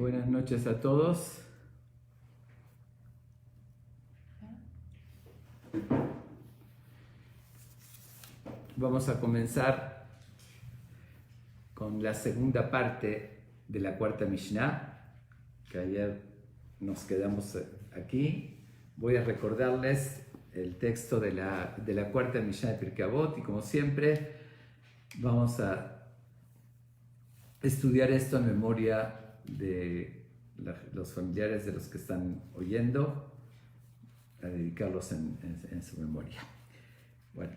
Buenas noches a todos. Vamos a comenzar con la segunda parte de la cuarta Mishnah, que ayer nos quedamos aquí. Voy a recordarles el texto de la cuarta Mishnah de Pirkei Avot, y como siempre vamos a estudiar esto en memoria de los familiares de los que están oyendo, a dedicarlos en su memoria. Bueno,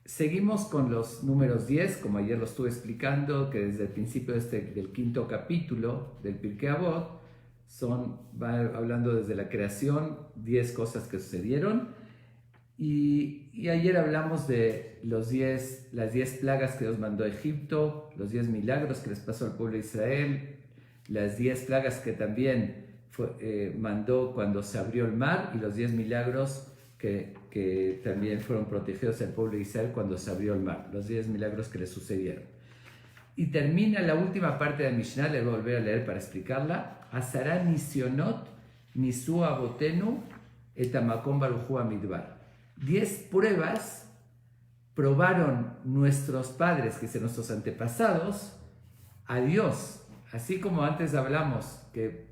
seguimos con los números 10, como ayer lo estuve explicando, que desde el principio del quinto capítulo del Pirkei Avot va hablando desde la creación, 10 cosas que sucedieron, y ayer hablamos de las 10 plagas que Dios mandó a Egipto, los 10 milagros que les pasó al pueblo de Israel, las 10 plagas que también mandó cuando se abrió el mar, y los 10 milagros que también fueron protegidos al pueblo de Israel cuando se abrió el mar, los 10 milagros que le sucedieron. Y termina la última parte de la Mishnah, le voy a volver a leer para explicarla. Asara nisionot nisu abotenu et hamakom baruchu hamidbar. 10 pruebas probaron nuestros padres, que son nuestros antepasados, a Dios. Así como antes hablamos que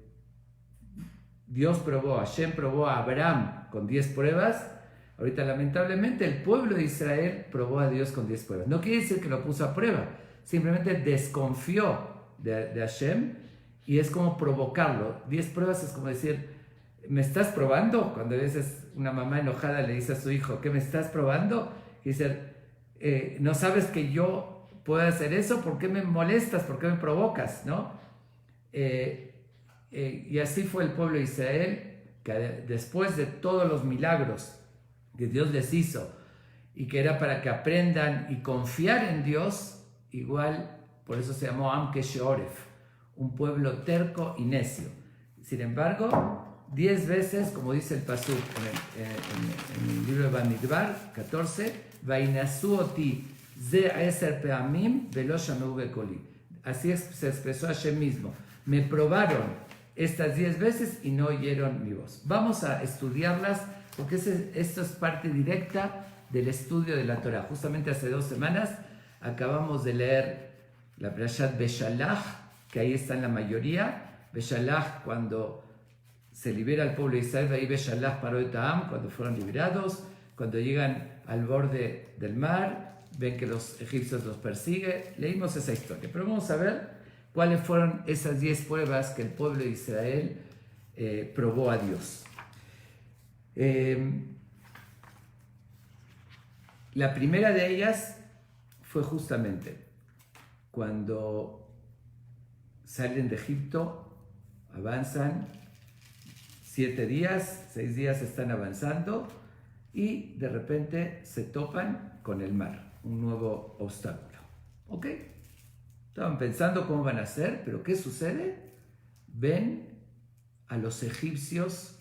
Hashem probó a Abraham con 10 pruebas, ahorita lamentablemente el pueblo de Israel probó a Dios con 10 pruebas. No quiere decir que lo puso a prueba, simplemente desconfió de Hashem, y es como provocarlo. 10 pruebas es como decir, ¿me estás probando? Cuando a veces una mamá enojada le dice a su hijo, ¿qué me estás probando? Y dice, ¿no sabes que yo puedo hacer eso? ¿Por qué me molestas? ¿Por qué me provocas? ¿No? Y así fue el pueblo de Israel, que después de todos los milagros que Dios les hizo, y que era para que aprendan y confiar en Dios, igual, por eso se llamó Am Kesheoref, un pueblo terco y necio. Sin embargo, 10 veces, como dice el pasuk en el libro de Bamidbar 14, Vainasu oti ze 10 peamim velo shameu bekoli. Así se expresó Hashem mismo. Me probaron estas 10 veces y no oyeron mi voz. Vamos a estudiarlas, porque esto es parte directa del estudio de la Torah. Justamente hace 2 semanas acabamos de leer la Parashat Beshalach, que ahí está en la mayoría. Beshalach, cuando se libera al pueblo de Israel, ahí Beshalach paró Etam, cuando fueron liberados, cuando llegan al borde del mar, ven que los egipcios los persiguen. Leímos esa historia, pero vamos a ver cuáles fueron esas 10 pruebas que el pueblo de Israel probó a Dios. La primera de ellas fue justamente cuando salen de Egipto, avanzan 7 días, 6 días están avanzando, y de repente se topan con el mar, un nuevo obstáculo. ¿Ok? Estaban pensando cómo van a hacer, pero ¿qué sucede? Ven a los egipcios,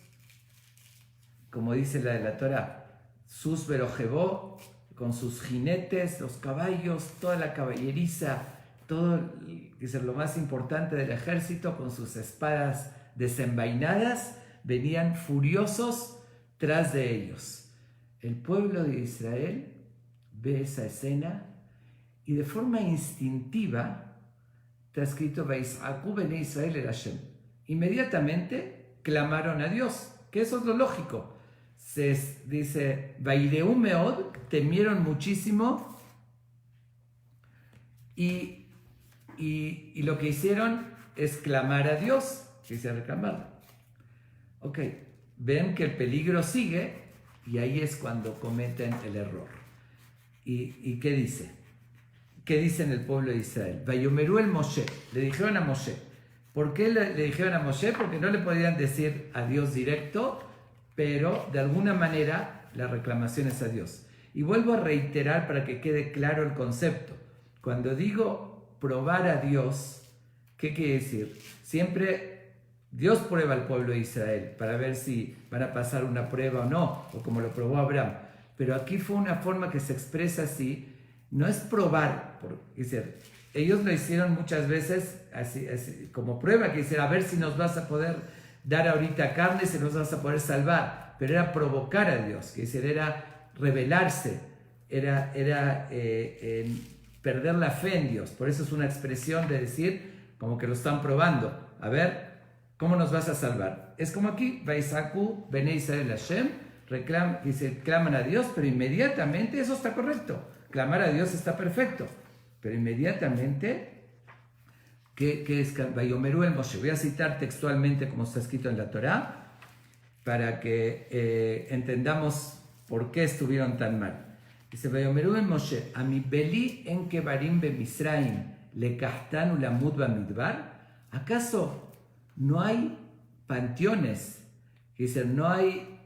como dice la de la Torah, sus verojebó, con sus jinetes, los caballos, toda la caballeriza, todo, que es lo más importante del ejército, con sus espadas desenvainadas, venían furiosos tras de ellos. El pueblo de Israel ve esa escena y de forma instintiva está escrito Vais'aku bnei Israel el Hashem. Inmediatamente clamaron a Dios, que eso es lo lógico. Se dice Vaireu meod, temieron muchísimo, y lo que hicieron es clamar a Dios, dice reclamar. Ok, ven que el peligro sigue, y ahí es cuando cometen el error. ¿Y qué dice? ¿Qué dice en el pueblo de Israel? Vayomerú el Moshe, le dijeron a Moshe. ¿Por qué le dijeron a Moshe? Porque no le podían decir a Dios directo, pero de alguna manera la reclamación es a Dios. Y vuelvo a reiterar para que quede claro el concepto. Cuando digo probar a Dios, ¿qué quiere decir? Siempre Dios prueba al pueblo de Israel para ver si van a pasar una prueba o no, o como lo probó Abraham. Pero aquí fue una forma que se expresa así, no es probar, es decir, ellos lo hicieron muchas veces así, como prueba, que dicen, a ver si nos vas a poder dar ahorita carne, si nos vas a poder salvar. Pero era provocar a Dios, que dicen, era rebelarse, era perder la fe en Dios. Por eso es una expresión de decir, como que lo están probando. A ver, ¿cómo nos vas a salvar? Es como aquí, Vaisaku, Bene Israel Hashem, claman a Dios, pero inmediatamente eso está correcto. Clamar a Dios está perfecto. Pero inmediatamente, ¿qué es? Vayomeru el Moshe. Voy a citar textualmente como está escrito en la Torá, para que entendamos por qué estuvieron tan mal. Dice, Vayomeru el Moshe, Ami beli en kebarim be Misraim, le kahtanu lamud bamidbar. ¿Acaso no hay panteones? Dice, no hay,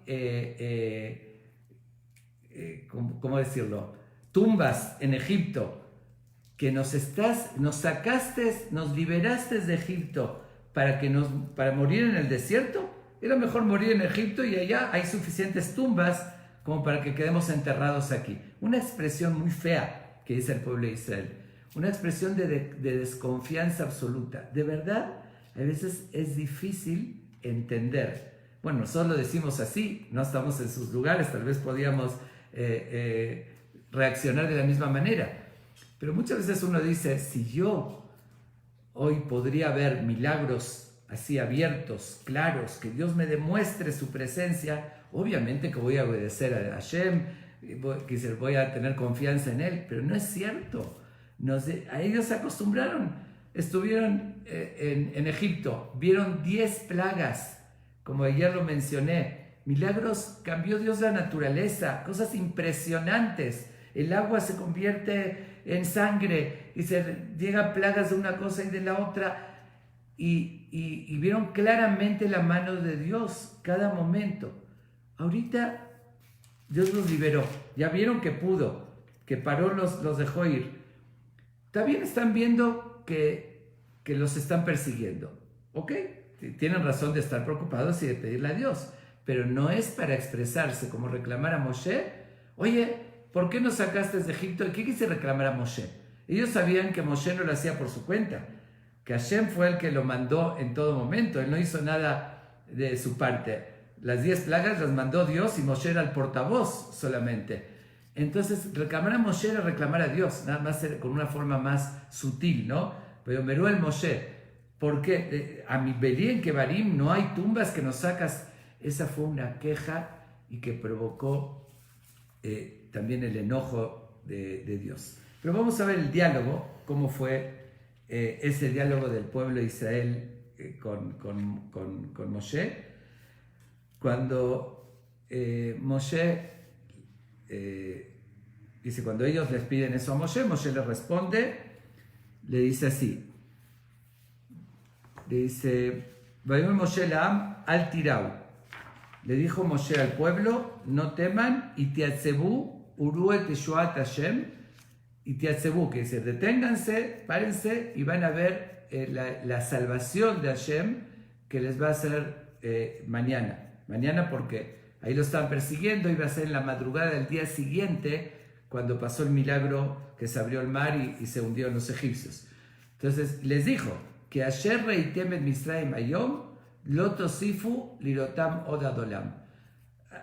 ¿cómo decirlo? Tumbas en Egipto, que nos sacaste, nos liberaste de Egipto para morir en el desierto. Era mejor morir en Egipto y allá hay suficientes tumbas como para que quedemos enterrados aquí. Una expresión muy fea que dice el pueblo de Israel. Una expresión de desconfianza absoluta. De verdad, a veces es difícil entender. Bueno, nosotros lo decimos así, no estamos en sus lugares, tal vez podíamos reaccionar de la misma manera. Pero muchas veces uno dice, si yo hoy podría ver milagros así abiertos, claros, que Dios me demuestre su presencia, obviamente que voy a obedecer a Hashem, que voy a tener confianza en Él, pero no es cierto. A ellos se acostumbraron, estuvieron en Egipto, vieron 10 plagas, como ayer lo mencioné, milagros, cambió Dios la naturaleza, cosas impresionantes, el agua se convierte en sangre y llegan plagas de una cosa y de la otra, y vieron claramente la mano de Dios cada momento. Ahorita Dios los liberó, ya vieron que pudo, que paró, los dejó ir. También están viendo que los están persiguiendo, ¿ok? Tienen razón de estar preocupados y de pedirle a Dios, pero no es para expresarse como reclamar a Moshe. Oye, ¿por qué nos sacaste de Egipto? ¿Qué quise reclamar a Moshe? Ellos sabían que Moshe no lo hacía por su cuenta, que Hashem fue el que lo mandó en todo momento, él no hizo nada de su parte. Las 10 plagas las mandó Dios y Moshe era el portavoz solamente. Entonces, reclamar a Moshe era reclamar a Dios, nada más con una forma más sutil, ¿no? Pero Merú el Moshe, ¿por qué? A mi Belí en Kebarim no hay tumbas que nos sacas. Esa fue una queja y que provocó también el enojo de Dios. Pero vamos a ver el diálogo, cómo fue ese diálogo del pueblo de Israel con Moshe. Cuando Moshe dice, cuando ellos les piden eso a Moshe, Moshe les responde, le dice así, le dice, Vayomer Moshe la'am al tirau. Le dijo Moshe al pueblo, no teman, y tiatzebu uru et teshuat Hashem, y tiatzebu, que dice, deténganse, párense y van a ver la salvación de Hashem que les va a hacer mañana. Mañana porque ahí lo estaban persiguiendo, iba a ser en la madrugada del día siguiente cuando pasó el milagro que se abrió el mar y se hundieron los egipcios. Entonces les dijo que Asher reitem et Misraim ayom lo tosifu lirotam od adolam.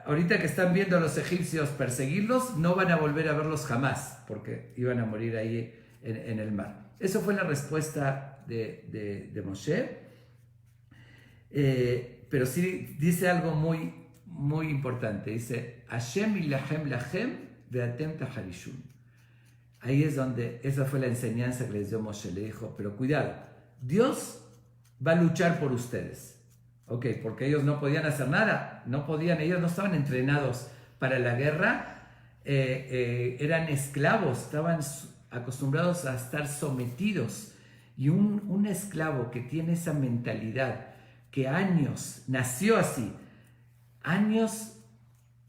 Ahorita que están viendo a los egipcios perseguirlos, no van a volver a verlos jamás porque iban a morir ahí en el mar. Eso fue la respuesta de Moshe. Pero sí dice algo muy, muy importante. Dice, Hashem ilahem lachem veatem taharishun. Ahí es donde, esa fue la enseñanza que les dio Moshe. Le dijo, pero cuidado, Dios va a luchar por ustedes. Ok, porque ellos no podían hacer nada. Ellos no estaban entrenados para la guerra. Eran esclavos, estaban acostumbrados a estar sometidos. Y un esclavo que tiene esa mentalidad, que años, nació así, años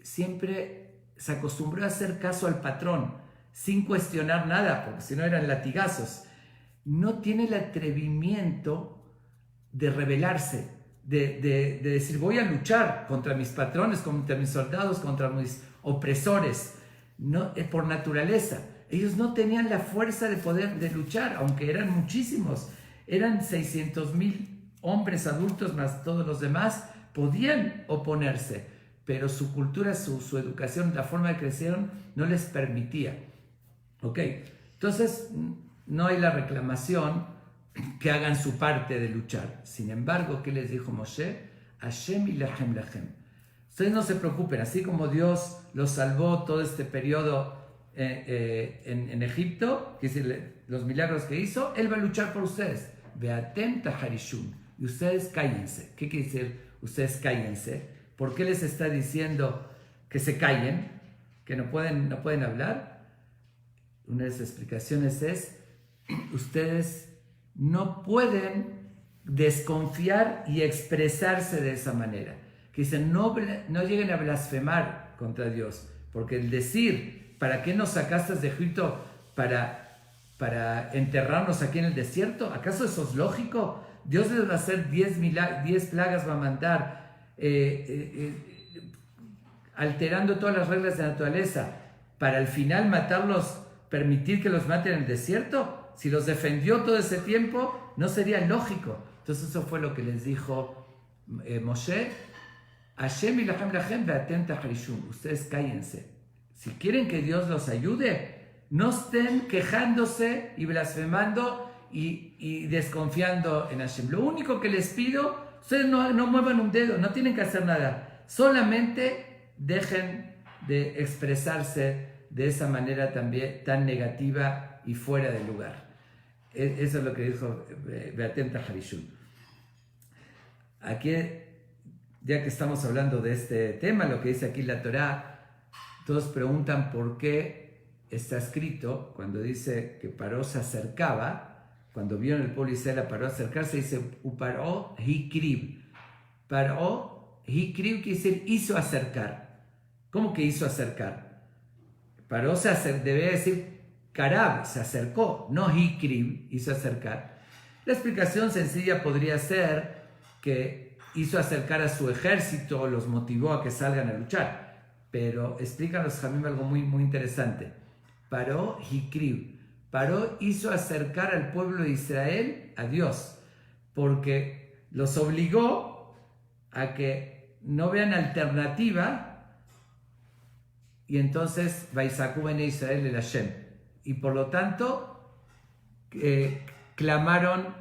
siempre se acostumbró a hacer caso al patrón, sin cuestionar nada, porque si no eran latigazos. No tiene el atrevimiento de rebelarse, de decir voy a luchar contra mis patrones, contra mis soldados, contra mis opresores. No, es por naturaleza. ellos no tenían la fuerza de poder de luchar, aunque eran muchísimos. Eran 600,000 hombres adultos más todos los demás, podían oponerse, pero su cultura, su educación, la forma de crecieron no les permitía. Ok, entonces no hay la reclamación que hagan su parte de luchar. Sin embargo, ¿qué les dijo Moshe? Hashem ilahem lachem. Ustedes no se preocupen, así como Dios los salvó todo este periodo en Egipto, que es los milagros que hizo, Él va a luchar por ustedes. Veatem taharishun. Y ustedes cállense. ¿Qué quiere decir? Ustedes cállense. ¿Por qué les está diciendo que se callen? ¿Que no pueden hablar? Una de las explicaciones es, ustedes no pueden desconfiar y expresarse de esa manera. Que dicen, no lleguen a blasfemar contra Dios, porque el decir, ¿para qué nos sacaste de Egipto para enterrarnos aquí en el desierto? ¿Acaso eso es lógico? Dios les va a hacer 10 plagas, va a mandar, alterando todas las reglas de la naturaleza, para al final matarlos, permitir que los maten en el desierto. Si los defendió todo ese tiempo, no sería lógico. Entonces eso fue lo que les dijo Moshe. Hashem ilahem lachem veatem taharishun. Ustedes cállense. Si quieren que Dios los ayude, no estén quejándose y blasfemando y desconfiando en Hashem. Lo único que les pido, ustedes no muevan un dedo, no tienen que hacer nada. Solamente dejen de expresarse de esa manera también tan negativa y fuera de lugar. Eso es lo que dijo Beatem Taharishun. Aquí, ya que estamos hablando de este tema, lo que dice aquí la Torá, todos preguntan por qué está escrito, cuando dice que Paró se acercaba, cuando vieron el pueblo de Israel a Paró acercarse, dice Uparó hikrib. Paró hikrib quiere decir hizo acercar. ¿Cómo que hizo acercar? Paró debe decir Karab, se acercó, no hikrib, hizo acercar. La explicación sencilla podría ser que hizo acercar a su ejército, los motivó a que salgan a luchar. Pero explican los Jamim algo muy, muy interesante. Paró hikrib. Paró hizo acercar al pueblo de Israel a Dios, porque los obligó a que no vean alternativa, y entonces Vaisaku bene Israel el Hashem. Y por lo tanto, clamaron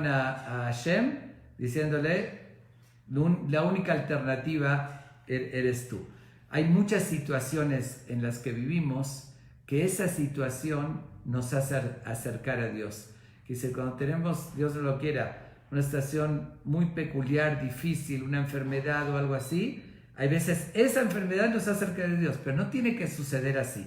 a Hashem, diciéndole, la única alternativa eres tú. Hay muchas situaciones en las que vivimos que esa situación nos hace acercar a Dios. Que dice, cuando tenemos, Dios no lo quiera, una situación muy peculiar, difícil, una enfermedad o algo así, hay veces esa enfermedad nos acerca de Dios, pero no tiene que suceder así.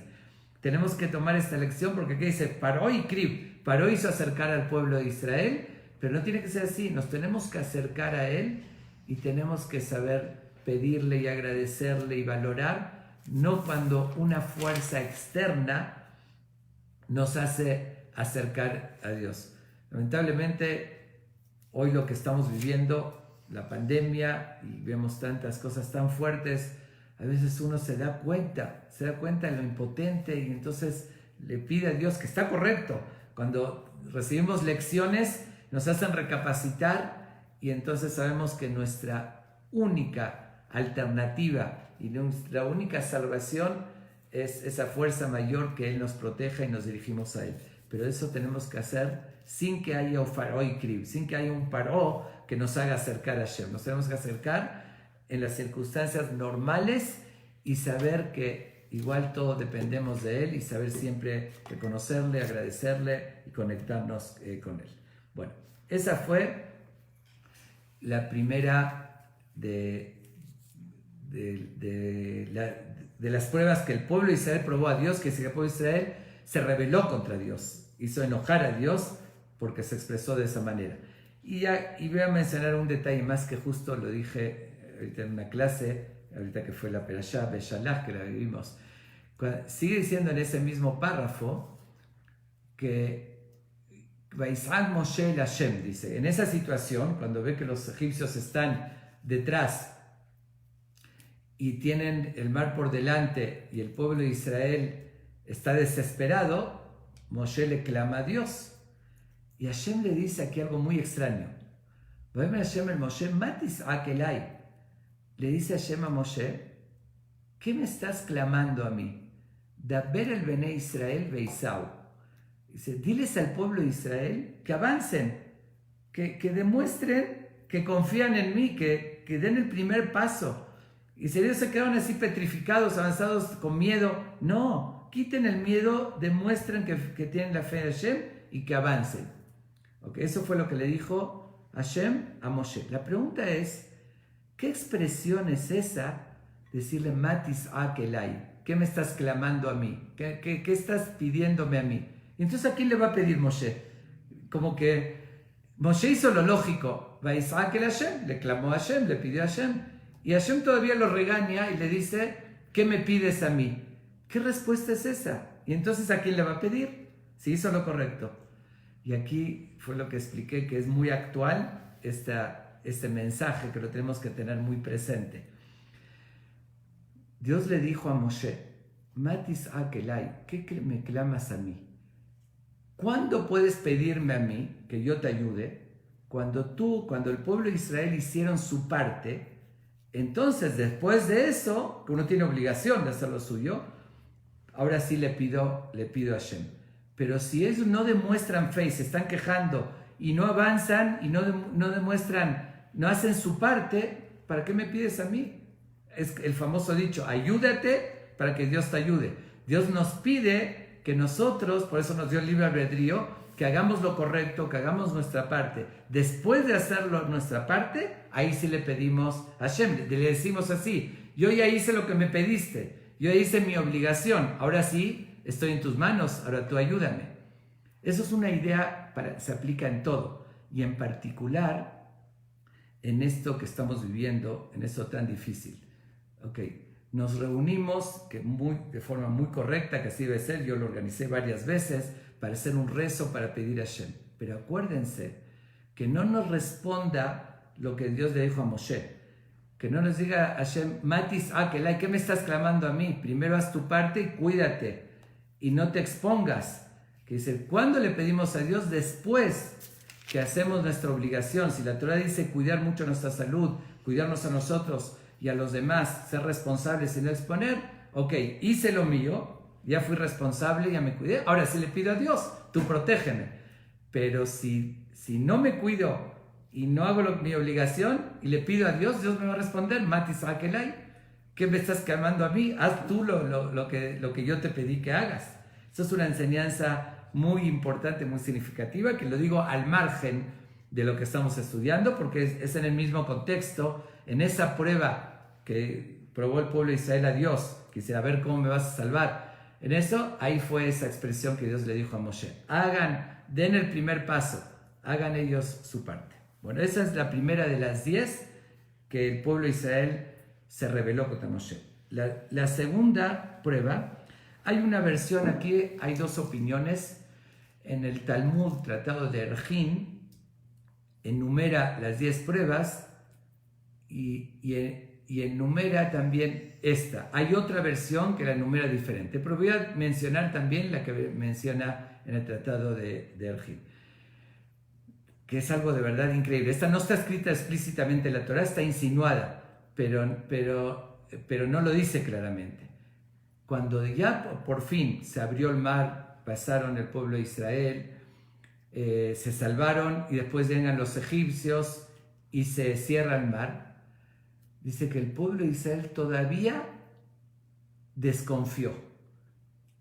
Tenemos que tomar esta lección porque aquí dice, Paró y Krib, Paró hizo acercar al pueblo de Israel, pero no tiene que ser así, nos tenemos que acercar a Él y tenemos que saber pedirle y agradecerle y valorar, no cuando una fuerza externa nos hace acercar a Dios. Lamentablemente, hoy lo que estamos viviendo, la pandemia, y vemos tantas cosas tan fuertes, a veces uno se da cuenta de lo impotente y entonces le pide a Dios, que está correcto. Cuando recibimos lecciones nos hacen recapacitar y entonces sabemos que nuestra única alternativa y nuestra única salvación es esa fuerza mayor que Él nos proteja y nos dirigimos a Él. Pero eso tenemos que hacer sin que haya un Paró y Krib, sin que haya un Paró que nos haga acercar a Hashem. Nos tenemos que acercar en las circunstancias normales y saber que igual todos dependemos de Él y saber siempre reconocerle, agradecerle y conectarnos con Él. Bueno, esa fue la primera de las pruebas que el pueblo de Israel probó a Dios, que el pueblo de Israel se rebeló contra Dios, hizo enojar a Dios porque se expresó de esa manera. Y voy a mencionar un detalle más que justo lo dije ahorita en una clase, ahorita que fue la Perashá Beshalach, que la vivimos. Sigue diciendo en ese mismo párrafo que Vaisal Moshe el Hashem, dice, en esa situación, cuando ve que los egipcios están detrás y tienen el mar por delante y el pueblo de Israel está desesperado, Moshe le clama a Dios. Y Hashem le dice aquí algo muy extraño. Hashem el Moshe, Matis Akelai. Le dice Hashem a Moshe, ¿qué me estás clamando a mí? Daber el Bene Israel Beisau. Dice, diles al pueblo de Israel que avancen, que demuestren que confían en mí, que den el primer paso. Y si ellos se quedaron así petrificados, avanzados, con miedo, no, quiten el miedo, demuestren que tienen la fe de Hashem y que avancen. Okay, eso fue lo que le dijo Hashem a Moshe. La pregunta es, ¿qué expresión es esa? Decirle, Matis Akelai, ¿qué me estás clamando a mí? ¿Qué estás pidiéndome a mí? Y entonces, ¿a quién le va a pedir Moshe? Como que Moshe hizo lo lógico. Vaisrakel Hashem, le clamó a Hashem, le pidió a Hashem. Y Hashem todavía lo regaña y le dice, ¿qué me pides a mí? ¿Qué respuesta es esa? Y entonces, ¿a quién le va a pedir? Si hizo lo correcto. Y aquí fue lo que expliqué, que es muy actual este mensaje, que lo tenemos que tener muy presente. Dios le dijo a Moshe, Matis Akelai, ¿qué me clamas a mí? ¿Cuándo puedes pedirme a mí que yo te ayude? Cuando el pueblo de Israel hicieron su parte, entonces después de eso, que uno tiene obligación de hacer lo suyo, ahora sí le pido a Hashem. Pero si ellos no demuestran fe y se están quejando y no avanzan y no demuestran, no hacen su parte, ¿para qué me pides a mí? Es el famoso dicho, ayúdate para que Dios te ayude. Dios nos pide que nosotros, por eso nos dio el libre albedrío, que hagamos lo correcto, que hagamos nuestra parte. Después de hacerlo nuestra parte, ahí sí le pedimos a Hashem, le decimos así, yo ya hice lo que me pediste, yo ya hice mi obligación, ahora sí estoy en tus manos, ahora tú ayúdame. Eso es una idea, se aplica en todo, y en particular en esto que estamos viviendo, en esto tan difícil. Nos reunimos de forma muy correcta, que así debe ser, yo lo organicé varias veces, para hacer un rezo, para pedir a Hashem. Pero acuérdense que no nos responda lo que Dios le dijo a Moshe. Que no nos diga Hashem, Matis Akelai, ¿qué me estás clamando a mí? Primero haz tu parte y cuídate. Y no te expongas. Que dice, ¿cuándo le pedimos a Dios? Después que hacemos nuestra obligación. Si la Torah dice cuidar mucho nuestra salud, cuidarnos a nosotros y a los demás, ser responsables y no exponer, hice lo mío, ya fui responsable, ya me cuidé, ahora sí le pido a Dios, tú protégeme. Pero si no me cuido y no hago mi obligación y le pido a Dios, Dios me va a responder, Matis Akelai, ¿qué me estás clamando a mí? Haz tú lo que yo te pedí que hagas. Eso es una enseñanza muy importante, muy significativa, que lo digo al margen de lo que estamos estudiando, porque es en el mismo contexto, en esa prueba que probó el pueblo de Israel a Dios, que dice, a ver cómo me vas a salvar. En eso, ahí fue esa expresión que Dios le dijo a Moshe. Den el primer paso, hagan ellos su parte. Bueno, esa es la primera de las 10 que el pueblo de Israel se rebeló contra Moshe. La segunda prueba, hay una versión aquí, hay dos opiniones. En el Talmud, Tratado de Erjín, enumera las 10 pruebas y enumera también esta. Hay otra versión que la enumera diferente, pero voy a mencionar también la que menciona en el Tratado de Erjín, que es algo de verdad increíble. Esta no está escrita explícitamente en la Torah, está insinuada, pero no lo dice claramente. Cuando ya por fin se abrió el mar, pasaron el pueblo de Israel, se salvaron y después llegan los egipcios y se cierra el mar, dice que el pueblo de Israel todavía desconfió.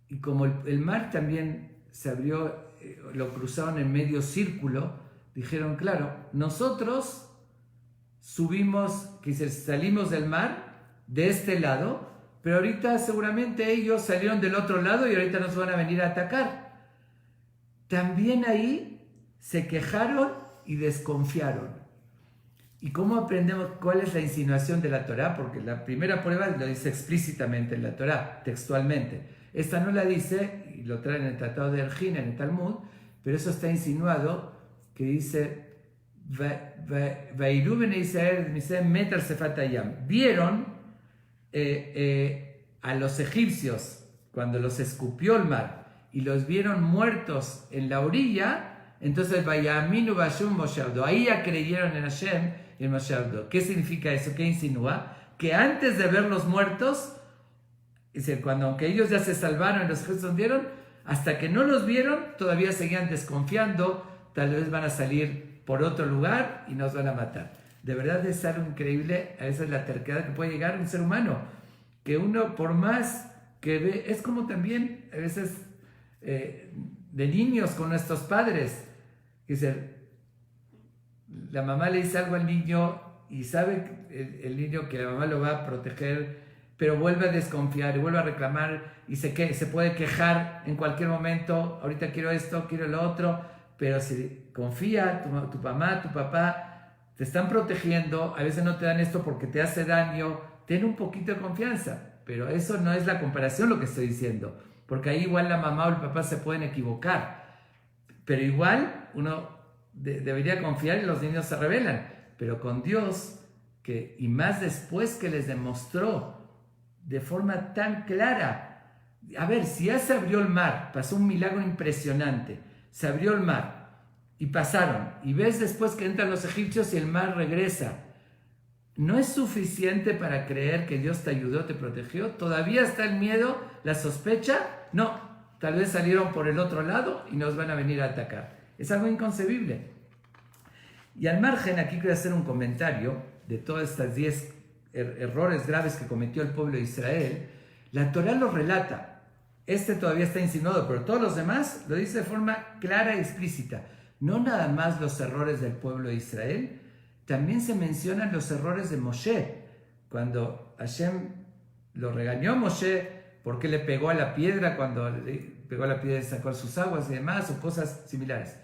Y como el mar también se abrió, lo cruzaron en medio círculo, dijeron, claro, nosotros salimos del mar de este lado, pero ahorita seguramente ellos salieron del otro lado y ahorita nos van a venir a atacar. También ahí se quejaron y desconfiaron. ¿Y cómo aprendemos cuál es la insinuación de la Torá? Porque la primera prueba lo dice explícitamente en la Torá, textualmente. Esta no la dice, y lo trae en el Tratado de Erjín, en el Talmud, pero eso está insinuado, que dice, vieron a los egipcios cuando los escupió el mar y los vieron muertos en la orilla, entonces Vayaminu Bashum Moshe Abdo. Ahí ya creyeron en Hashem y en Moshe Abdo. ¿Qué significa eso? ¿Qué insinúa? Que antes de verlos muertos, es decir, aunque ellos ya se salvaron y los ejércitos se hundieron, hasta que no los vieron, todavía seguían desconfiando, tal vez van a salir por otro lugar y nos van a matar. De verdad es algo increíble, a veces la terquedad que puede llegar a un ser humano, que uno por más que ve, es como también a veces de niños con nuestros padres, que la mamá le dice algo al niño y sabe el niño que la mamá lo va a proteger, pero vuelve a desconfiar y vuelve a reclamar y se puede quejar en cualquier momento, ahorita quiero esto, quiero lo otro, pero si confía, tu mamá, tu papá te están protegiendo, a veces no te dan esto porque te hace daño, ten un poquito de confianza, pero eso no es la comparación lo que estoy diciendo, porque ahí igual la mamá o el papá se pueden equivocar, pero igual uno debería confiar y los niños se rebelan, pero con Dios, y más después que les demostró de forma tan clara, a ver, si ya se abrió el mar, pasó un milagro impresionante, se abrió el mar y pasaron, y ves después que entran los egipcios y el mar regresa, ¿no es suficiente para creer que Dios te ayudó, te protegió? ¿Todavía está el miedo, la sospecha? No, tal vez salieron por el otro lado y nos van a venir a atacar. Es algo inconcebible. Y al margen, aquí quiero hacer un comentario de todas estas 10 errores graves que cometió el pueblo de Israel. La Torá lo relata. Este todavía está insinuado, pero todos los demás lo dice de forma clara y explícita. No nada más los errores del pueblo de Israel, también se mencionan los errores de Moshe. Cuando Hashem lo regañó a Moshe porque le pegó a la piedra, cuando le pegó a la piedra y sacó sus aguas y demás, o cosas similares.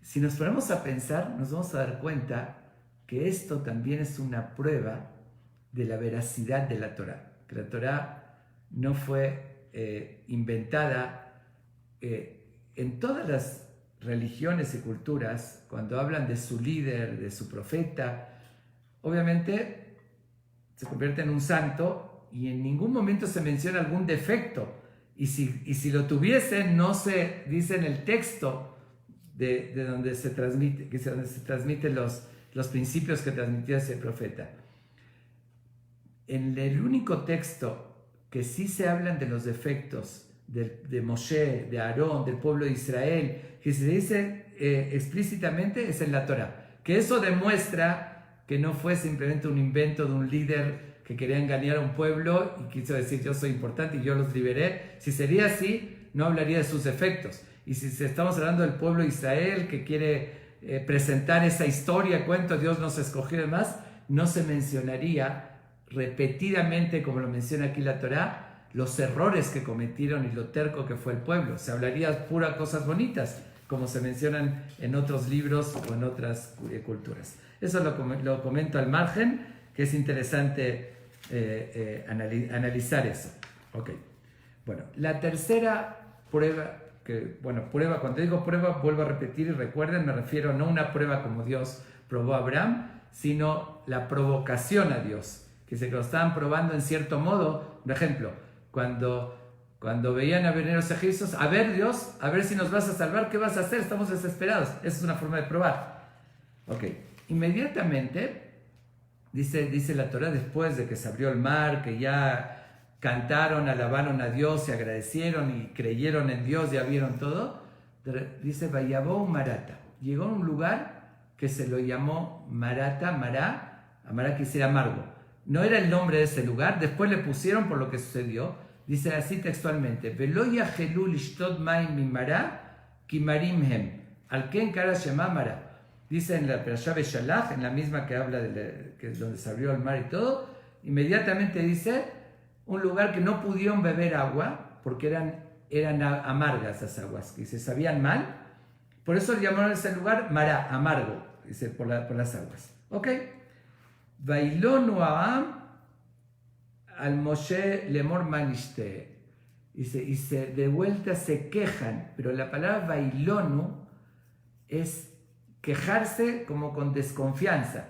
Si nos ponemos a pensar, nos vamos a dar cuenta que esto también es una prueba de la veracidad de la Torá. Que la Torá no fue inventada en todas las religiones y culturas. Cuando hablan de su líder, de su profeta, obviamente se convierte en un santo y en ningún momento se menciona algún defecto. Y si lo tuviese, no se dice en el texto de donde se transmite, donde se transmiten los principios que transmitía ese profeta. En el único texto que sí se hablan de los defectos de Moshe, de Aarón, del pueblo de Israel, que se dice explícitamente, es en la Torá. Que eso demuestra que no fue simplemente un invento de un líder que quería engañar a un pueblo y quiso decir yo soy importante y yo los liberé. Si sería así, no hablaría de sus defectos. Y si estamos hablando del pueblo de Israel que quiere presentar esa historia, cuento, Dios nos escogió y demás, no se mencionaría repetidamente, como lo menciona aquí la Torá, los errores que cometieron y lo terco que fue el pueblo. Se hablaría puras cosas bonitas, como se mencionan en otros libros o en otras culturas. Eso lo comento al margen, que es interesante analizar eso. Ok. Bueno, la tercera prueba, cuando digo prueba, vuelvo a repetir y recuerden, me refiero no a una prueba como Dios probó a Abraham, sino la provocación a Dios, que se lo estaban probando en cierto modo. Por ejemplo, cuando veían a venir los egipcios, a ver Dios, a ver si nos vas a salvar, ¿qué vas a hacer? Estamos desesperados. Esa es una forma de probar. Ok, inmediatamente, dice la Torá, después de que se abrió el mar, que ya cantaron, alabaron a Dios, se agradecieron y creyeron en Dios, ya vieron todo, dice, Vayabó Marata. Llegó a un lugar que se lo llamó Marata, Mará quiere decir amargo. No era el nombre de ese lugar, después le pusieron por lo que sucedió. Dice así textualmente, Velo yachelu lishtot mayim mimara kimarim hem, al ken kara shema Mará. Dice en la Perashá Beshalach, en la misma que habla que es donde se abrió el mar y todo, inmediatamente dice, un lugar que no pudieron beber agua, porque eran amargas las aguas, que se sabían mal, por eso le llamaron a ese lugar Mará, amargo, dice, por las aguas. Ok. Bailonu Aam al Moshe lemor manishte. Y de vuelta se quejan, pero la palabra bailonu es quejarse como con desconfianza.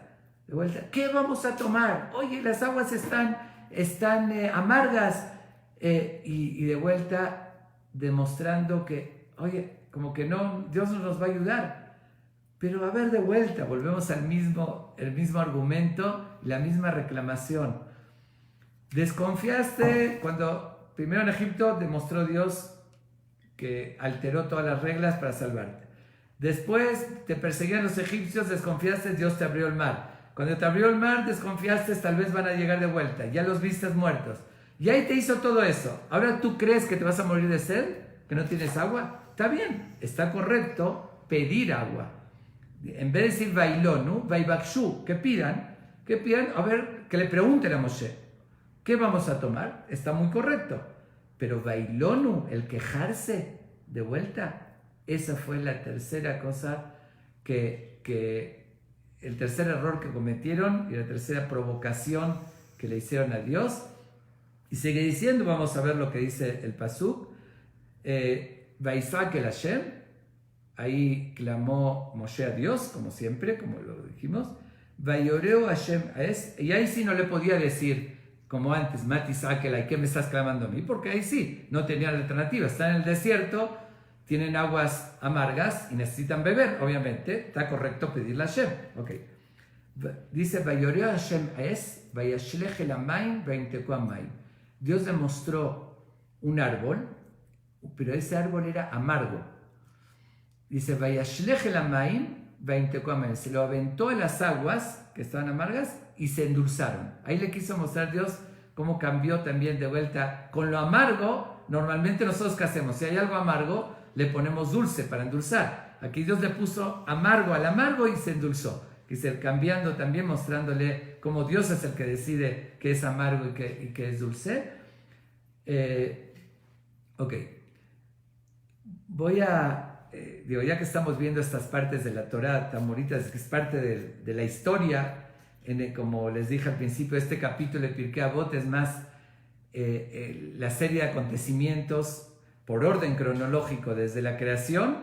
De vuelta, ¿qué vamos a tomar? Oye, las aguas están amargas. y de vuelta demostrando que, oye, como que no, Dios no nos va a ayudar. Pero a ver, de vuelta, volvemos al el mismo argumento, la misma reclamación. Desconfiaste cuando primero en Egipto demostró Dios que alteró todas las reglas para salvarte. Después te perseguían los egipcios, desconfiaste, Dios te abrió el mar. Cuando te abrió el mar, desconfiaste, tal vez van a llegar de vuelta. Ya los viste muertos. Y ahí te hizo todo eso. Ahora tú crees que te vas a morir de sed, que no tienes agua. Está bien, está correcto pedir agua. En vez de decir bailonu, vaibakshu, que pidan, a ver, que le pregunten a Moshe, ¿qué vamos a tomar? Está muy correcto. Pero bailonu, el quejarse de vuelta, esa fue la tercera cosa el tercer error que cometieron y la tercera provocación que le hicieron a Dios. Y sigue diciendo, vamos a ver lo que dice el pasuk, Vaisak el Hashem, ahí clamó Moshe a Dios, como siempre, como lo dijimos, Vayoreo Hashem es, y ahí sí no le podía decir, como antes, Mati Sakelai, ¿qué me estás clamando a mí? Porque ahí sí, no tenían alternativa, están en el desierto, tienen aguas amargas y necesitan beber, obviamente, está correcto pedirle a Hashem. Okay. Dice, Vayoreo Hashem es, Vayashlech el Amayim, Vaimteku Amayim. Dios le mostró un árbol, pero ese árbol era amargo. Dice, Vayashlech el Amayim, Vaimteku Amayim. Se lo aventó a las aguas que estaban amargas y se endulzaron. Ahí le quiso mostrar Dios cómo cambió también de vuelta. Con lo amargo, normalmente nosotros ¿qué hacemos? Si hay algo amargo, le ponemos dulce para endulzar. Aquí Dios le puso amargo al amargo y se endulzó. Dice, cambiando también, mostrándole cómo Dios es el que decide qué es amargo y qué es dulce. Ok. Voy a, ya que estamos viendo estas partes de la Torah tan bonitas, que es parte de la historia, como les dije al principio, este capítulo de Pirkei Avot es más la serie de acontecimientos por orden cronológico desde la creación,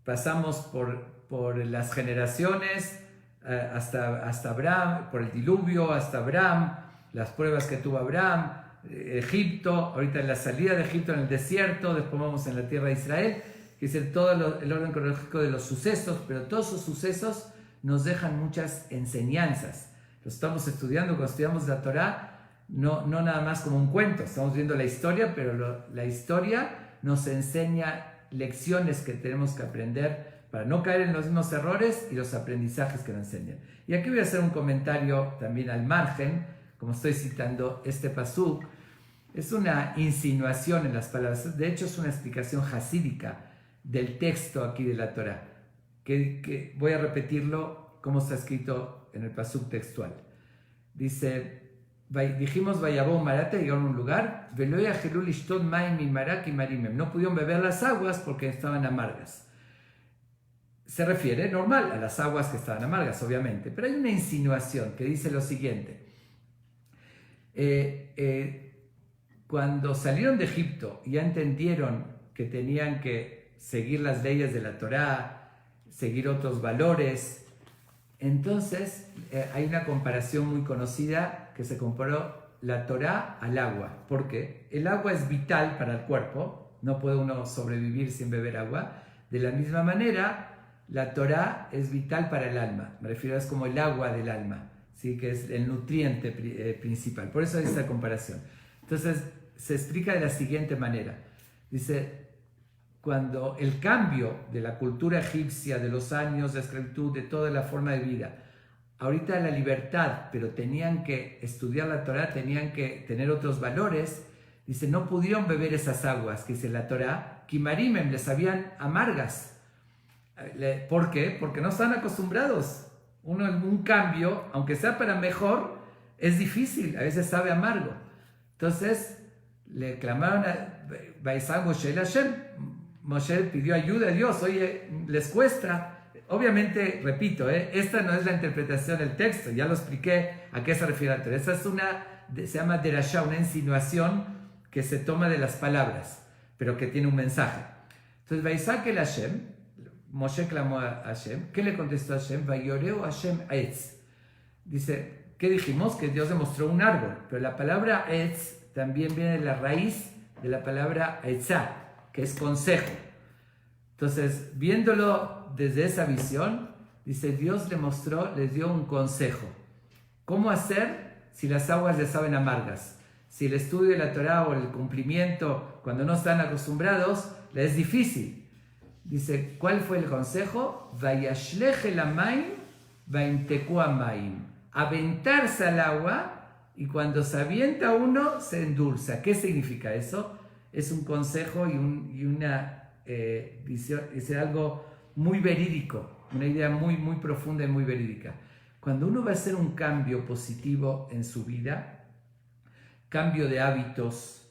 pasamos por las generaciones hasta Abraham, por el diluvio hasta Abraham, las pruebas que tuvo Abraham, Egipto, ahorita en la salida de Egipto en el desierto, después vamos en la tierra de Israel, que es todo el orden cronológico de los sucesos, pero todos esos sucesos nos dejan muchas enseñanzas. Lo estamos estudiando, cuando estudiamos la Torah, no nada más como un cuento, estamos viendo la historia, pero la historia nos enseña lecciones que tenemos que aprender para no caer en los mismos errores y los aprendizajes que nos enseñan. Y aquí voy a hacer un comentario también al margen, como estoy citando este pasuk, es una insinuación en las palabras, de hecho es una explicación hasídica del texto aquí de la Torah, que voy a repetirlo como está escrito en el pasuk textual. Dice, dijimos, Vayabó Marata, llegaron a un lugar, no pudieron beber las aguas porque estaban amargas. Se refiere, normal, a las aguas que estaban amargas, obviamente, pero hay una insinuación que dice lo siguiente. Cuando salieron de Egipto y ya entendieron que tenían que seguir las leyes de la Torá, seguir otros valores, entonces hay una comparación muy conocida que se comparó la Torá al agua. ¿Por qué? El agua es vital para el cuerpo, no puede uno sobrevivir sin beber agua. De la misma manera, la Torá es vital para el alma, me refiero, es como el agua del alma, ¿sí? Que es el nutriente principal. Por eso hay esta comparación. Entonces, se explica de la siguiente manera. Dice, cuando el cambio de la cultura egipcia, de los años de esclavitud, de toda la forma de vida, ahorita la libertad, pero tenían que estudiar la Torá, tenían que tener otros valores, dice, no pudieron beber esas aguas, que dice la Torá, kimarimem, les sabían amargas. ¿Por qué? Porque no están acostumbrados. Un cambio, aunque sea para mejor, es difícil, a veces sabe amargo. Entonces, le clamaron a Moshe Hashem. Moshe pidió ayuda a Dios. Oye, les cuesta. Obviamente, repito, esta no es la interpretación del texto. Ya lo expliqué a qué se refiere la Torah. Esta es se llama derashá, una insinuación que se toma de las palabras, pero que tiene un mensaje. Entonces, Vaisak el Hashem, Moshe clamó a Hashem. ¿Qué le contestó a Hashem? Vayoreo Hashem Aetz. Dice, ¿qué dijimos? Que Dios le mostró un árbol. Pero la palabra Aetz también viene de la raíz de la palabra etzá, que es consejo. Entonces, viéndolo desde esa visión, dice, Dios les dio un consejo. ¿Cómo hacer si las aguas les saben amargas? Si el estudio de la Torá o el cumplimiento, cuando no están acostumbrados, les es difícil. Dice, ¿cuál fue el consejo? Vayashlech el amaim, vaimteku amaim. Aventarse al agua y cuando se avienta uno, se endulza. ¿Qué significa eso? Es un consejo y una visión, es algo muy verídico, una idea muy, muy profunda y muy verídica. Cuando uno va a hacer un cambio positivo en su vida, cambio de hábitos,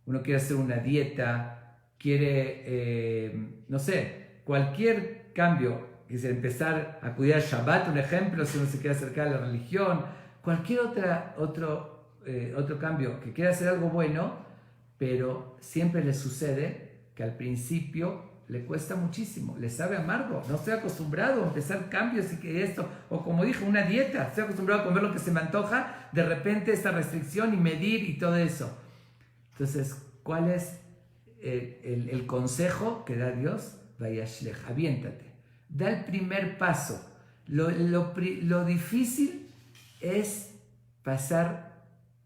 uno quiere hacer una dieta, quiere, no sé, cualquier cambio, quiere empezar a cuidar Shabbat, un ejemplo, si uno se quiere acercar a la religión, cualquier otro cambio, que quiera hacer algo bueno, pero siempre le sucede que al principio le cuesta muchísimo, le sabe amargo, no estoy acostumbrado a empezar cambios y que esto, o como dije, una dieta, estoy acostumbrado a comer lo que se me antoja, de repente esta restricción y medir y todo eso. Entonces, ¿cuál es el consejo que da Dios? Vayashlech, aviéntate, da el primer paso. Lo difícil es pasar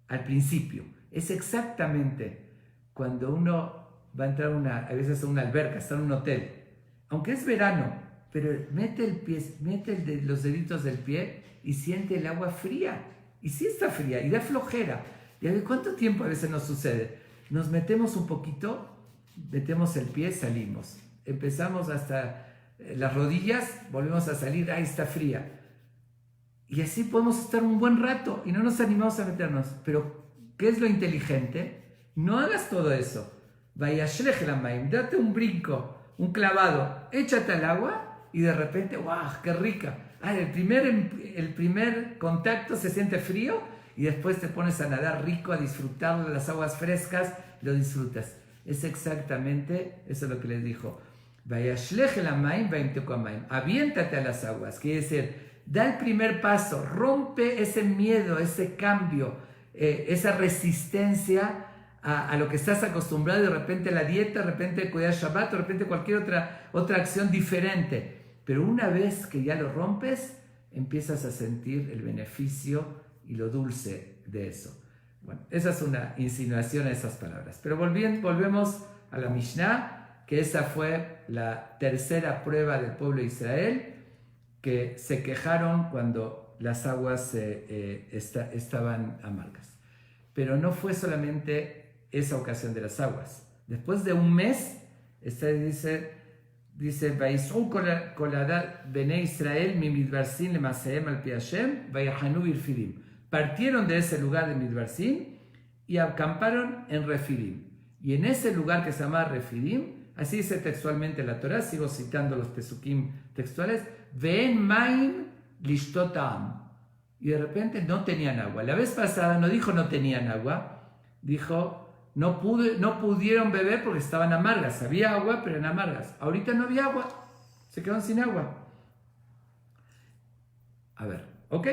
al principio, es exactamente cuando uno va a entrar a veces a una alberca, está en un hotel, aunque es verano, pero mete los deditos del pie y siente el agua fría, y sí está fría, y da flojera. ¿Y a ver cuánto tiempo a veces nos sucede? Nos metemos un poquito, metemos el pie, salimos, empezamos hasta las rodillas, volvemos a salir, ahí está fría, y así podemos estar un buen rato, y no nos animamos a meternos. Pero, ¿qué es lo inteligente? No hagas todo eso. Vayashlech el amaim, date un brinco, un clavado, échate al agua y de repente, ¡wow! ¡Qué rica! El primer contacto se siente frío y después te pones a nadar rico, a disfrutar de las aguas frescas, lo disfrutas. Es exactamente eso lo que les dijo. Vayashlech el amaim, vaimteku amaim. Aviéntate a las aguas, quiere decir, da el primer paso, rompe ese miedo, ese cambio, esa resistencia a lo que estás acostumbrado, de repente la dieta, de repente cuidar Shabbat, de repente cualquier otra acción diferente. Pero una vez que ya lo rompes, empiezas a sentir el beneficio y lo dulce de eso. Bueno, esa es una insinuación a esas palabras. Pero volvemos a la Mishnah, que esa fue la tercera prueba del pueblo de Israel, que se quejaron cuando las aguas estaban amargas. Pero no fue solamente esa ocasión de las aguas. Después de un mes, dice Vais'u kol bnei Israel mi midbar sin lemasehem al pi Hashem vayahanu birfidim. Partieron de ese lugar de Midbar Sin y acamparon en Refidim. Y en ese lugar que se llama Refidim, así dice textualmente la Torá, sigo citando los pesukim textuales, Ve'en maim lishtot ha'am. Y de repente no tenían agua. La vez pasada no dijo no tenían agua, dijo no pudieron beber porque estaban amargas. Había agua, pero eran amargas. Ahorita no había agua, se quedaron sin agua. A ver, ¿ok?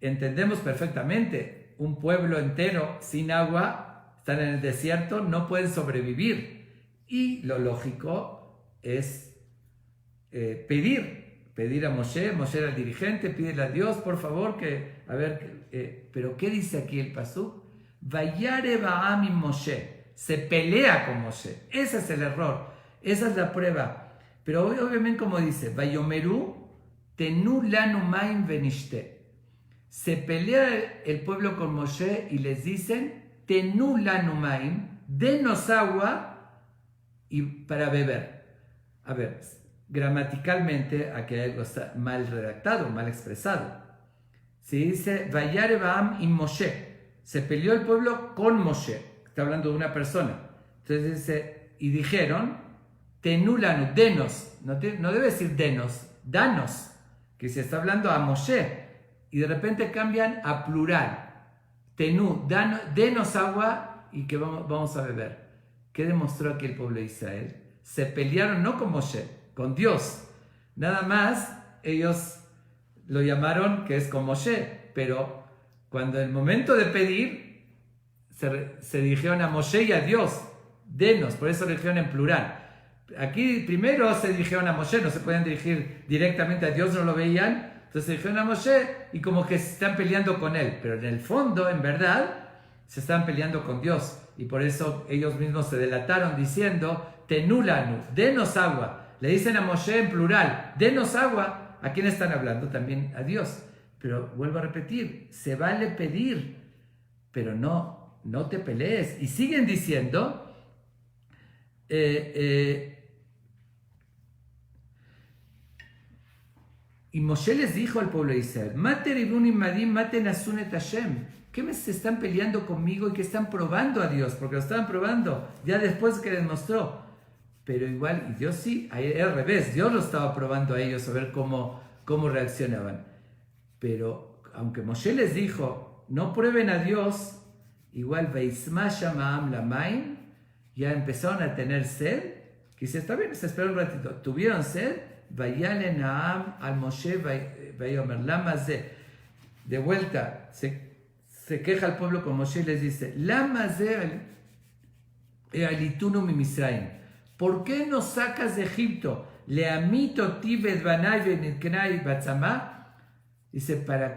Entendemos perfectamente, un pueblo entero sin agua, están en el desierto, no pueden sobrevivir. Y lo lógico es pedir a Moshe era el dirigente, pídele a Dios, por favor, pero ¿qué dice aquí el pasuk? Vayare ba'am im Moshe, se pelea con Moshe, ese es el error, esa es la prueba. Pero obviamente como dice, Vayomeru tenu lanu maim venishte. Se pelea el pueblo con Moshe y les dicen, tenu lanu maim, denos agua y para beber. A ver, gramaticalmente aquí hay algo está mal redactado, mal expresado. Se dice, Vayare ba'am im Moshe. Se peleó el pueblo con Moshe. Está hablando de una persona. Entonces dice, y dijeron, tenulanu, denos. No debe decir denos, danos. Que se está hablando a Moshe. Y de repente cambian a plural. Tenú, denos agua y que vamos a beber. ¿Qué demostró aquí el pueblo de Israel? Se pelearon no con Moshe, con Dios. Nada más ellos lo llamaron que es con Moshe, pero cuando el momento de pedir se dirigieron a Moshe y a Dios, denos, por eso lo dijeron en plural. Aquí primero se dirigieron a Moshe, no se pueden dirigir directamente a Dios, no lo veían, entonces se dirigieron a Moshe y como que se están peleando con él, pero en el fondo, en verdad, se están peleando con Dios y por eso ellos mismos se delataron diciendo, Tenulanu, denos agua. Le dicen a Moshe en plural, denos agua. ¿A quién están hablando? También a Dios. Pero vuelvo a repetir, se vale pedir, pero no te pelees. Y siguen diciendo, y Moshe les dijo al pueblo de Israel, maten asunet Hashem. ¿Qué se están peleando conmigo y que están probando a Dios? Porque lo estaban probando ya después que les mostró. Pero igual, y Dios sí, al revés, Dios lo estaba probando a ellos a ver cómo reaccionaban. Pero aunque Moshe les dijo, no prueben a Dios, igual Veismasha Ma'am Lamaim, ya empezaron a tener sed, que dice, está bien, se esperó un ratito, tuvieron sed, Vayale Naam al Moshe Vayomer, Lama Ze, de vuelta, se queja el pueblo con Moshe y les dice, Lama Ze Alitunu mi Misraim, ¿por qué nos sacas de Egipto? Leamito Tibet Banay Beniknai Batzamá, dice, para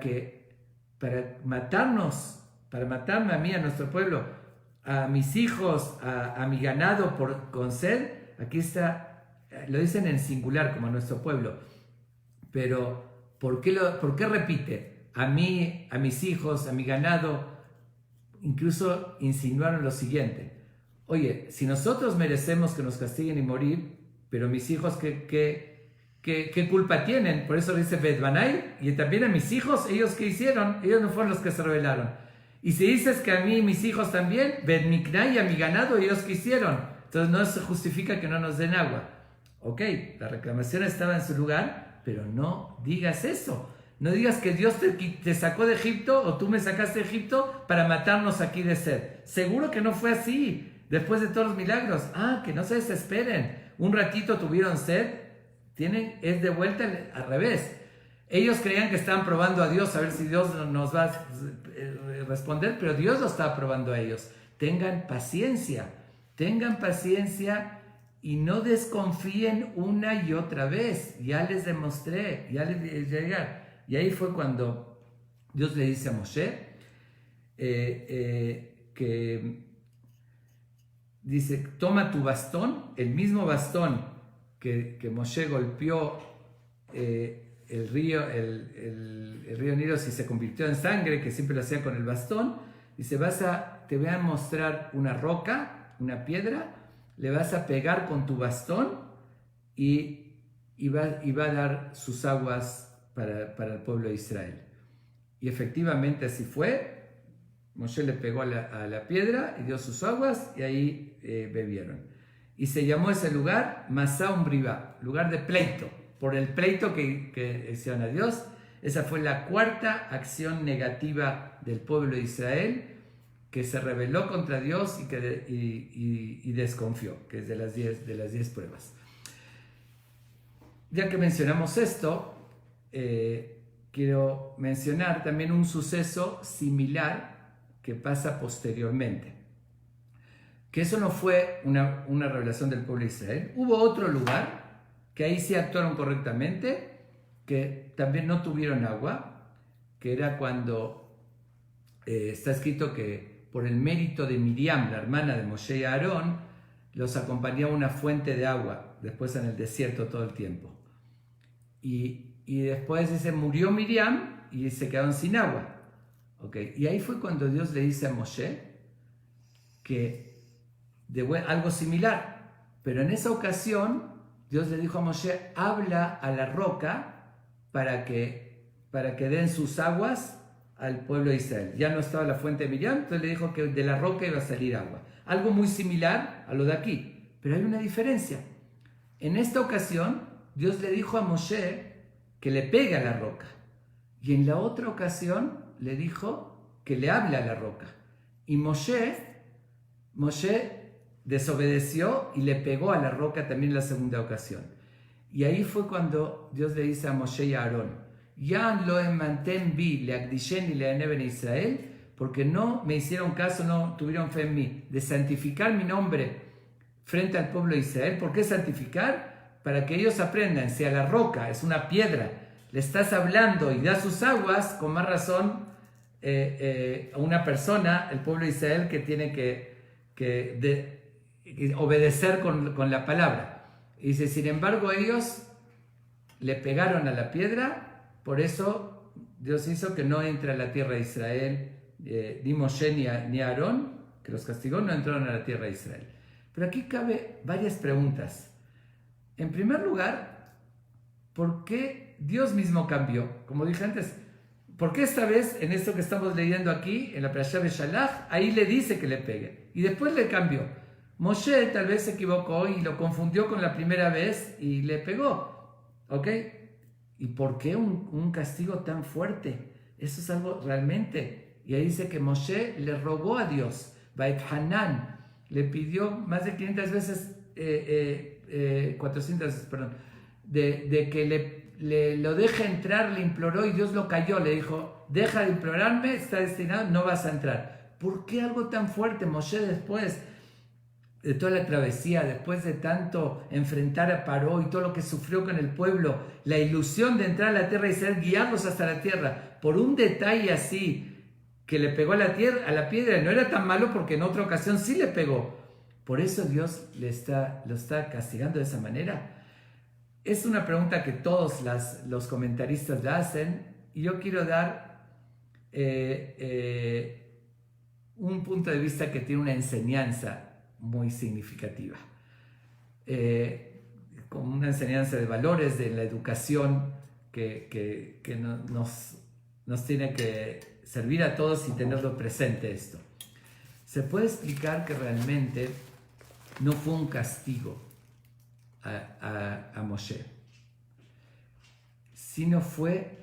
matarme a mí, a nuestro pueblo, a mis hijos, a mi ganado con sed. Aquí está, lo dicen en singular como nuestro pueblo, pero ¿por qué repite? A mí, a mis hijos, a mi ganado. Incluso insinuaron lo siguiente, oye, si nosotros merecemos que nos castiguen y morir, pero mis hijos, ¿qué culpa tienen? Por eso dice Bedbanay, y también a mis hijos, ¿ellos qué hicieron? Ellos no fueron los que se rebelaron. Y si dices que a mí y mis hijos también, Bedmiknay, a mi ganado, ¿ellos qué hicieron? Entonces no se justifica que no nos den agua. Ok, la reclamación estaba en su lugar, pero no digas eso. No digas que Dios te sacó de Egipto o tú me sacaste de Egipto para matarnos aquí de sed. Seguro que no fue así. Después de todos los milagros, que no se desesperen. Un ratito tuvieron sed, es de vuelta al revés. Ellos creían que estaban probando a Dios, a ver si Dios nos va a responder, pero Dios lo estaba probando a ellos. Tengan paciencia y no desconfíen una y otra vez. Ya les demostré, y ahí fue cuando Dios le dice a Moshe que dice, toma tu bastón, el mismo bastón que Moshe golpeó el río Nilo y se convirtió en sangre, que siempre lo hacía con el bastón. Dice, te voy a mostrar una roca, una piedra, le vas a pegar con tu bastón y va a dar sus aguas para el pueblo de Israel. Y efectivamente así fue. Moshe le pegó a la piedra y dio sus aguas y ahí bebieron. Y se llamó ese lugar Masá Umbrivá, lugar de pleito, por el pleito que hicieron a Dios. Esa fue la cuarta acción negativa del pueblo de Israel, que se rebeló contra Dios y desconfió, que es de las 10 pruebas. Ya que mencionamos esto, quiero mencionar también un suceso similar que pasa posteriormente. Que eso no fue una revelación del pueblo de Israel. Hubo otro lugar que ahí sí actuaron correctamente, que también no tuvieron agua, que era cuando está escrito que por el mérito de Miriam, la hermana de Moshe y Aarón, los acompañaba una fuente de agua, después en el desierto todo el tiempo. Y después dice, murió Miriam y se quedaron sin agua. Okay. Y ahí fue cuando Dios le dice a Moshe que algo similar, pero en esa ocasión Dios le dijo a Moshe, habla a la roca para que den sus aguas al pueblo de Israel. Ya no estaba la fuente de Miriam, entonces le dijo que de la roca iba a salir agua. Algo muy similar a lo de aquí, pero hay una diferencia. En esta ocasión Dios le dijo a Moshe que le pegue a la roca, y en la otra ocasión le dijo que le hable a la roca. Y Moshe desobedeció y le pegó a la roca también en la segunda ocasión. Y ahí fue cuando Dios le dice a Moshe y a Aarón, Ya lo emantem bi leakdisheni le'ane ben Israel, porque no me hicieron caso, no tuvieron fe en mí, de santificar mi nombre frente al pueblo de Israel. ¿Por qué santificar? Para que ellos aprendan, si a la roca es una piedra, le estás hablando y da sus aguas, con más razón a una persona, el pueblo de Israel, que tiene que obedecer con la palabra. Y dice, sin embargo, ellos le pegaron a la piedra, por eso Dios hizo que no entre a la tierra de Israel, ni Moshe ni Aarón, que los castigó, no entraron a la tierra de Israel. Pero aquí cabe varias preguntas. En primer lugar, ¿por qué Dios mismo cambió? Como dije antes, ¿por qué esta vez, en esto que estamos leyendo aquí, en la Parashá Beshalach, ahí le dice que le pegue? Y después le cambió. Moshe tal vez se equivocó y lo confundió con la primera vez y le pegó. ¿Ok? ¿Y por qué un castigo tan fuerte? Eso es algo realmente. Y ahí dice que Moshe le rogó a Dios, Bait Hanan, le pidió más de 500 veces, 400 veces, perdón, de que lo deje entrar, le imploró y Dios lo cayó, le dijo, deja de implorarme, está destinado, no vas a entrar. ¿Por qué algo tan fuerte? Moshe, después de toda la travesía, después de tanto enfrentar a Paró y todo lo que sufrió con el pueblo, la ilusión de entrar a la tierra y ser guiados hasta la tierra, por un detalle así, que le pegó a la piedra, no era tan malo porque en otra ocasión sí le pegó. Por eso Dios lo está castigando de esa manera. Es una pregunta que todos los comentaristas la hacen, y yo quiero dar un punto de vista que tiene una enseñanza muy significativa, como una enseñanza de valores, de la educación que nos tiene que servir a todos y tenerlo presente esto. Se puede explicar que realmente no fue un castigo a Moshe, sino fue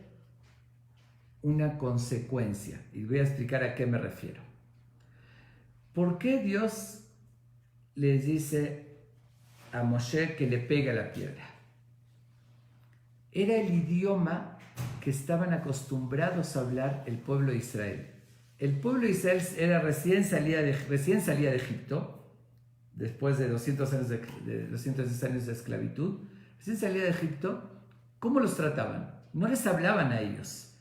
una consecuencia, y voy a explicar a qué me refiero. ¿Por qué Dios les dice a Moshe que le pegue a la piedra? Era el idioma que estaban acostumbrados a hablar el pueblo de Israel. El pueblo de Israel era recién salía de Egipto, después de 200 años de esclavitud, recién salía de Egipto. ¿Cómo los trataban? No les hablaban a ellos,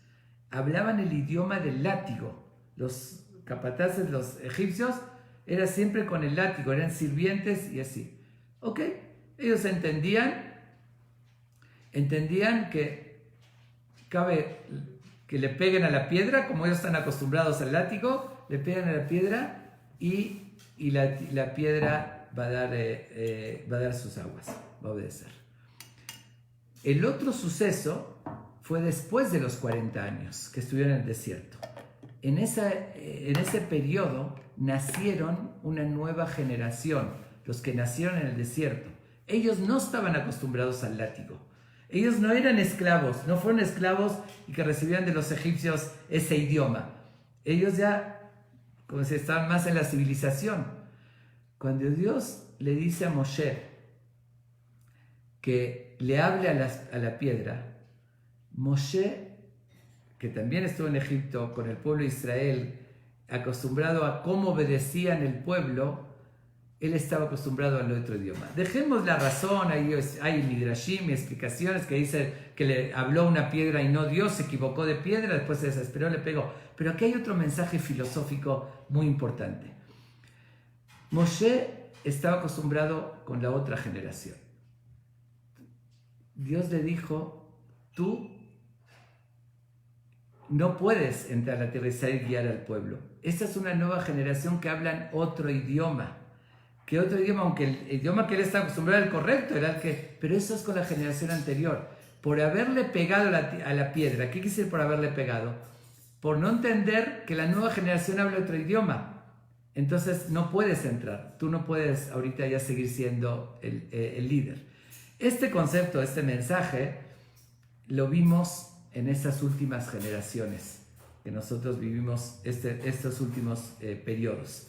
hablaban el idioma del látigo. Los capataces, los egipcios, era siempre con el látigo, eran sirvientes y así. ¿Ok? Ellos entendían que cabe que le peguen a la piedra, como ellos están acostumbrados al látigo, le pegan a la piedra y la piedra va a dar sus aguas, va a obedecer. El otro suceso fue después de los 40 años que estuvieron en el desierto. En ese periodo nacieron una nueva generación, los que nacieron en el desierto. Ellos no estaban acostumbrados al látigo. Ellos no eran esclavos, no fueron esclavos y que recibían de los egipcios ese idioma. Ellos ya, como si estaban más en la civilización. Cuando Dios le dice a Moshe que le hable a la piedra, Moshe, que también estuvo en Egipto con el pueblo de Israel, acostumbrado a cómo obedecían el pueblo, él estaba acostumbrado al otro idioma. Dejemos la razón, hay midrashim y explicaciones que dicen que le habló una piedra y no Dios, se equivocó de piedra, después se desesperó, le pegó. Pero aquí hay otro mensaje filosófico muy importante. Moshe estaba acostumbrado con la otra generación. Dios le dijo, tú no puedes entrar a la tierra de Israel y guiar al pueblo. Esta es una nueva generación que hablan otro idioma. Que otro idioma, aunque el idioma que él está acostumbrado era el correcto, era el que... Pero eso es con la generación anterior. Por haberle pegado a la piedra. ¿Qué quiere decir por haberle pegado? Por no entender que la nueva generación habla otro idioma. Entonces no puedes entrar. Tú no puedes ahorita ya seguir siendo el líder. Este concepto, este mensaje, lo vimos en estas últimas generaciones que nosotros vivimos estos últimos periodos.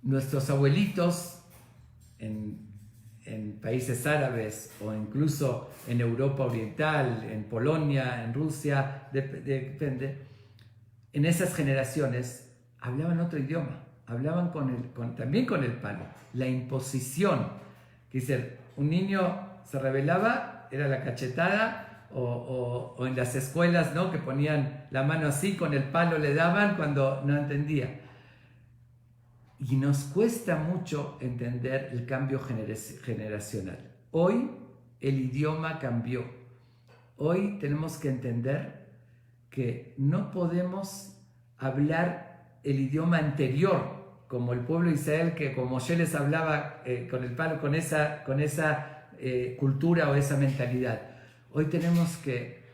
Nuestros abuelitos en países árabes o incluso en Europa Oriental, en Polonia, en Rusia, depende, en esas generaciones hablaban otro idioma, hablaban también con el palo, la imposición. Que dice, un niño se rebelaba, era la cachetada, o en las escuelas, ¿no?, que ponían la mano así, con el palo le daban cuando no entendía. Y nos cuesta mucho entender el cambio generacional. Hoy el idioma cambió. Hoy tenemos que entender que no podemos hablar el idioma anterior, como el pueblo de Israel, que como Moshe les hablaba con el palo, con esa cultura o esa mentalidad. Hoy tenemos que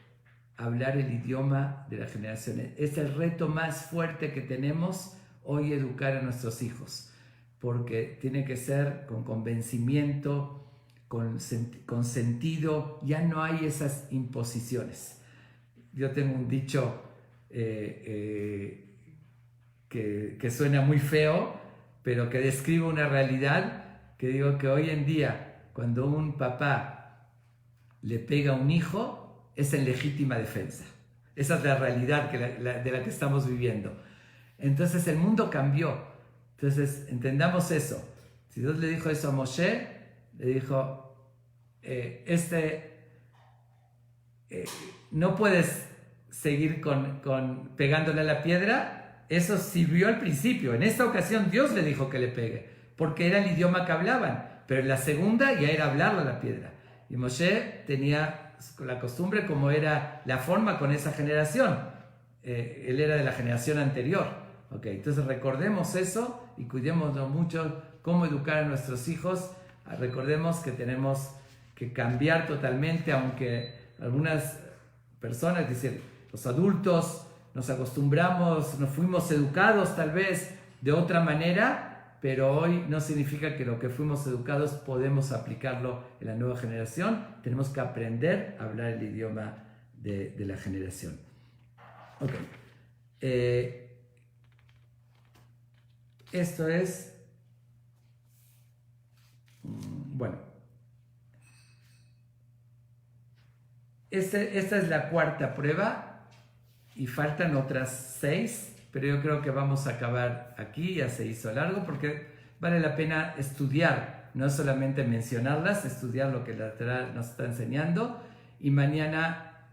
hablar el idioma de las generaciones. Es el reto más fuerte que tenemos hoy, educar a nuestros hijos, porque tiene que ser con convencimiento, con sentido. Ya no hay esas imposiciones. Yo tengo un dicho que suena muy feo, pero que describe una realidad, que digo que hoy en día, cuando un papá le pega a un hijo, es en legítima defensa. Esa es la realidad de la que estamos viviendo. Entonces el mundo cambió. Entonces entendamos eso. Si Dios le dijo eso a Moshe, le dijo, no puedes seguir pegándole a la piedra. Eso sirvió al principio. En esta ocasión Dios le dijo que le pegue, porque era el idioma que hablaban. Pero en la segunda ya era hablarle a la piedra. Y Moshe tenía la costumbre, como era la forma con esa generación. Él era de la generación anterior. Okay, entonces recordemos eso y cuidémonos mucho cómo educar a nuestros hijos. Recordemos que tenemos que cambiar totalmente, aunque algunas personas dicen, los adultos nos acostumbramos, nos fuimos educados tal vez de otra manera, pero hoy no significa que lo que fuimos educados podemos aplicarlo en la nueva generación. Tenemos que aprender a hablar el idioma de la generación. Okay. Esto es, bueno, esta es la cuarta prueba y faltan otras 6, pero yo creo que vamos a acabar aquí. Ya se hizo largo porque vale la pena estudiar, no solamente mencionarlas, estudiar lo que la Torá nos está enseñando, y mañana,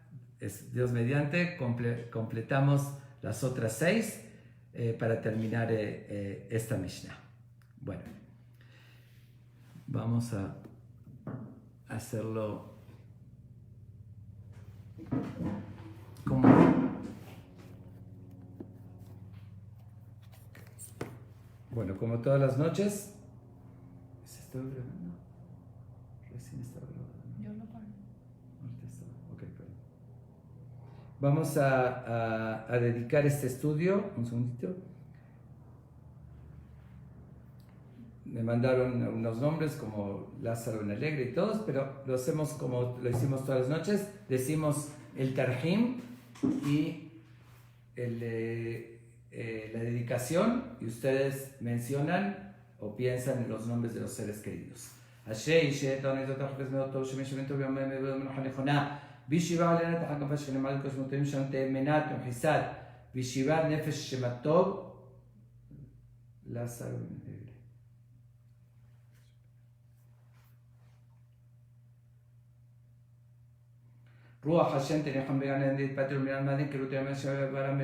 Dios mediante, completamos las otras 6 para terminar esta Mishnah. Bueno, vamos a hacerlo como todas las noches. ¿Se está grabando? Recién estaba grabando. Yo lo paro. Okay, perdón. Vamos a dedicar este estudio, un segundito. Me mandaron unos nombres como Lázaro en Alegre y todos, pero lo hacemos como lo hicimos todas las noches. Decimos el Tarjim y la dedicación, y ustedes mencionan o piensan en los nombres de los seres queridos. בישיבה עלינו תחכם פשכם למעלה קושמותים שם תאמנת ומחיסד בישיבה נפש שמטוב לעשר ונדגל רוח השם תניחם בגן הנדית פטר מן המדין כאילו תאמן שברם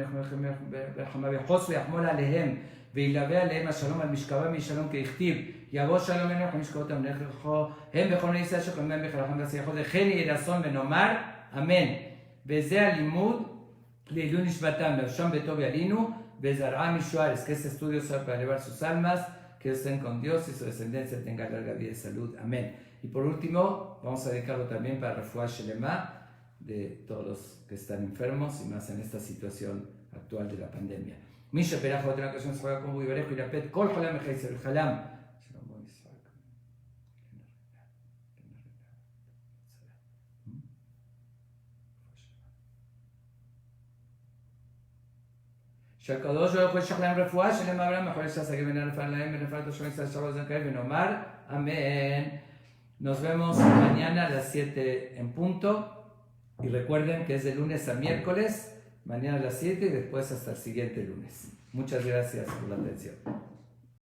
ברחמה וחוס ויחמול עליהם וילווה עליהם השלום על משכבם משלום ככתיב יבוא שלום אלינו ומשכבותם לכו הם בכל ניסה שכמם בכלכם והצליחו לכן יהי רצון ונאמר אמן. וזה הלימוד לעילוי נשמתם לרשום בטוב ילינו וזרעם משוערס, que este estudio sea para elevar sus almas, que estén con Dios y su descendencia tenga larga vida y salud. Amén. Y por último, vamos a dedicarlo también para Refuah Shelema de todos los que están enfermos y más en esta situación actual de la pandemia. Misha Peraj otra ocasión se juega con Buiberejo y Rapet, Kol Halam Ejaiser Halam. שהקדוש ברוך הוא ישלח להם רפואה שלמה אברהם מאחורי שעסקים ונרפא להם ונרפא תושבי ישראל שבת זכאי ונאמר amén. Nos vemos mañana a las 7 en punto y recuerden que es de lunes a miércoles mañana a las 7 y después hasta el siguiente lunes. Muchas gracias por la atención.